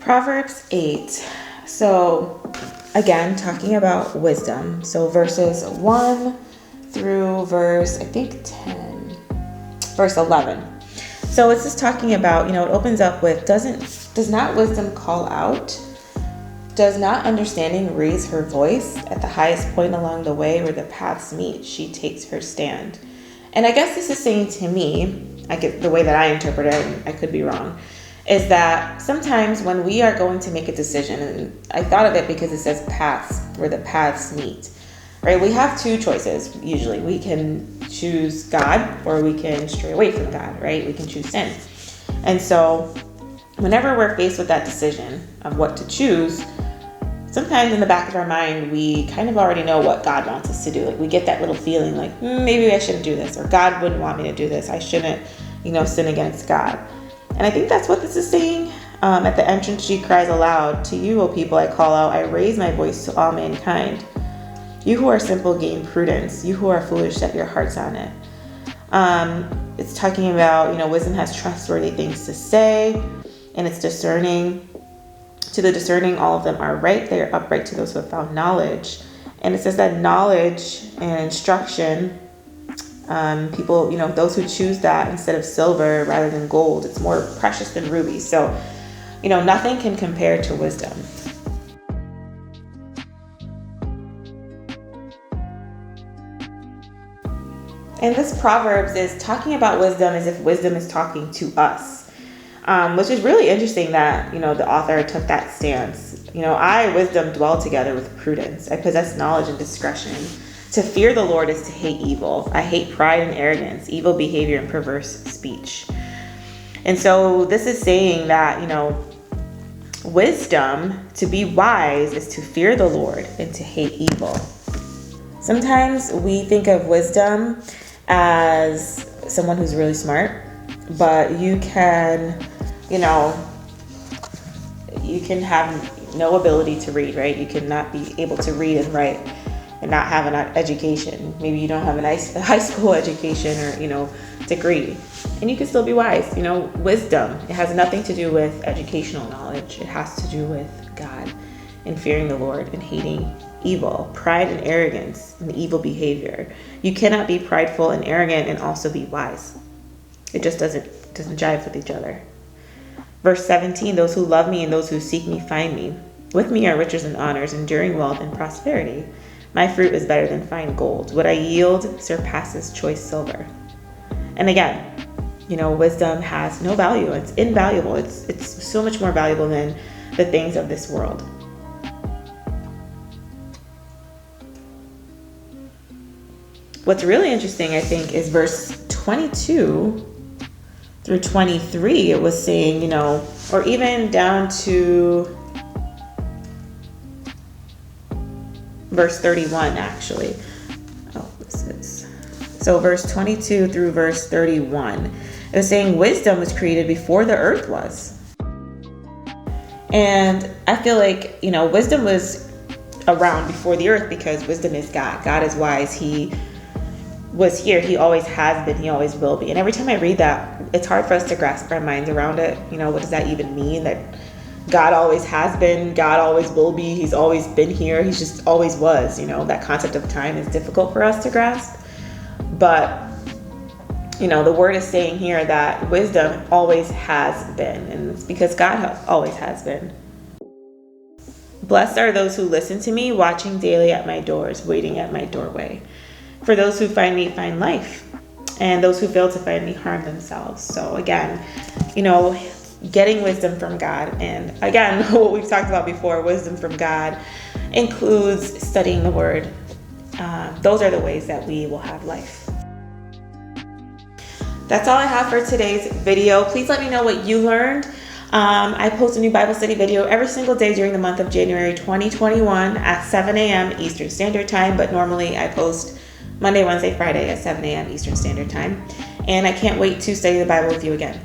Proverbs 8. So again, talking about wisdom. So verses 1 through verse 11. So it's just talking about, it opens up with, does not wisdom call out? Does not understanding raise her voice? At the highest point along the way where the paths meet, she takes her stand. And I guess this is saying to me, the way that I interpret it, and I could be wrong, is that sometimes when we are going to make a decision, and I thought of it because it says paths, where the paths meet, right? We have two choices usually. We can choose God or we can stray away from God, right? We can choose sin. And so whenever we're faced with that decision of what to choose, sometimes in the back of our mind, we kind of already know what God wants us to do. Like we get that little feeling like, maybe I shouldn't do this, or God wouldn't want me to do this. I shouldn't, sin against God. And I think that's what this is saying. At the entrance, she cries aloud, to you, O people, I call out, I raise my voice to all mankind. You who are simple gain prudence. You who are foolish set your hearts on it. It's talking about, wisdom has trustworthy things to say, and it's discerning. To the discerning, all of them are right. They are upright to those who have found knowledge. And it says that knowledge and instruction, people, those who choose that instead of silver rather than gold, it's more precious than rubies. So, nothing can compare to wisdom. And this Proverbs is talking about wisdom as if wisdom is talking to us, which is really interesting that, the author took that stance. I, wisdom, dwell together with prudence. I possess knowledge and discretion. To fear the Lord is to hate evil. I hate pride and arrogance, evil behavior and perverse speech. And so this is saying that, wisdom, to be wise, is to fear the Lord and to hate evil. Sometimes we think of wisdom as someone who's really smart, but you can have no ability to read, right? You cannot be able to read and write and not have an education. Maybe you don't have a high school education or, degree, and you can still be wise. Wisdom, it has nothing to do with educational knowledge. It has to do with God and fearing the Lord and hating evil, pride and arrogance and evil behavior. You cannot be prideful and arrogant and also be wise. It just doesn't jive with each other. Verse 17, those who love me and those who seek me find me. With me are riches and honors, enduring wealth and prosperity. My fruit is better than fine gold. What I yield surpasses choice silver. And again, wisdom has no value. It's invaluable. It's so much more valuable than the things of this world. What's really interesting, I think, is verse 22 through 23. It was saying, or even down to verse 31, actually. So verse 22 through verse 31. It was saying wisdom was created before the earth was. And I feel like, wisdom was around before the earth because wisdom is God. God is wise. He was here. He always has been. He always will be. And every time I read that, it's hard for us to grasp our minds around it. What does that even mean? That God always has been, God always will be, he's always been here, he's just always was. That concept of time is difficult for us to grasp. But, the word is saying here that wisdom always has been, and it's because God always has been. Blessed are those who listen to me, watching daily at my doors, waiting at my doorway. For those who find me find life, and those who fail to find me harm themselves. So again, getting wisdom from God. And again, what we've talked about before, wisdom from God includes studying the word. Those are the ways that we will have life. That's all I have for today's video. Please let me know what you learned. I post a new Bible study video every single day during the month of January 2021 at 7 a.m. Eastern Standard Time, but normally I post Monday, Wednesday, Friday at 7 a.m. Eastern Standard Time. And I can't wait to study the Bible with you again.